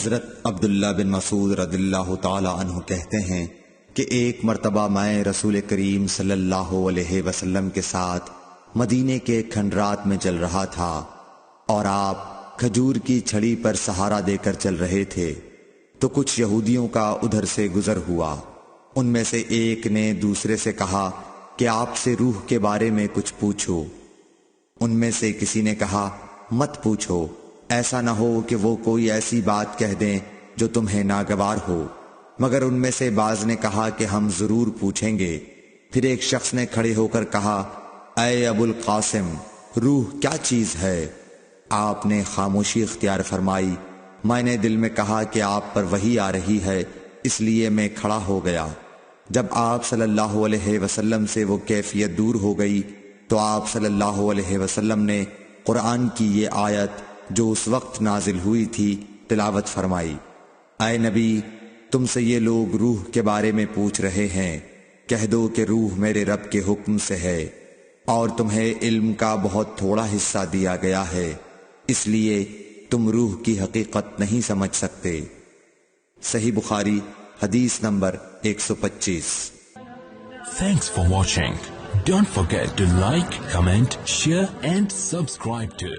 حضرت عبداللہ بن مسعود رضی اللہ تعالی عنہ کہتے ہیں کہ ایک مرتبہ میں رسول کریم صلی اللہ علیہ وسلم کے ساتھ مدینے کے کھنڈرات میں چل رہا تھا اور آپ کھجور کی چھڑی پر سہارا دے کر چل رہے تھے تو کچھ یہودیوں کا ادھر سے گزر ہوا۔ ان میں سے ایک نے دوسرے سے کہا کہ آپ سے روح کے بارے میں کچھ پوچھو۔ ان میں سے کسی نے کہا مت پوچھو، ایسا نہ ہو کہ وہ کوئی ایسی بات کہہ دیں جو تمہیں ناگوار ہو۔ مگر ان میں سے بعض نے کہا کہ ہم ضرور پوچھیں گے۔ پھر ایک شخص نے کھڑے ہو کر کہا اے ابو القاسم، روح کیا چیز ہے؟ آپ نے خاموشی اختیار فرمائی۔ میں نے دل میں کہا کہ آپ پر وحی آ رہی ہے، اس لیے میں کھڑا ہو گیا۔ جب آپ صلی اللہ علیہ وسلم سے وہ کیفیت دور ہو گئی تو آپ صلی اللہ علیہ وسلم نے قرآن کی یہ آیت جو اس وقت نازل ہوئی تھی تلاوت فرمائی۔ اے نبی، تم سے یہ لوگ روح کے بارے میں پوچھ رہے ہیں، کہہ دو کہ روح میرے رب کے حکم سے ہے، اور تمہیں علم کا بہت تھوڑا حصہ دیا گیا ہے، اس لیے تم روح کی حقیقت نہیں سمجھ سکتے۔ صحیح بخاری حدیث number 125۔ Thanks for watching. Don't forget to like, comment, share and subscribe to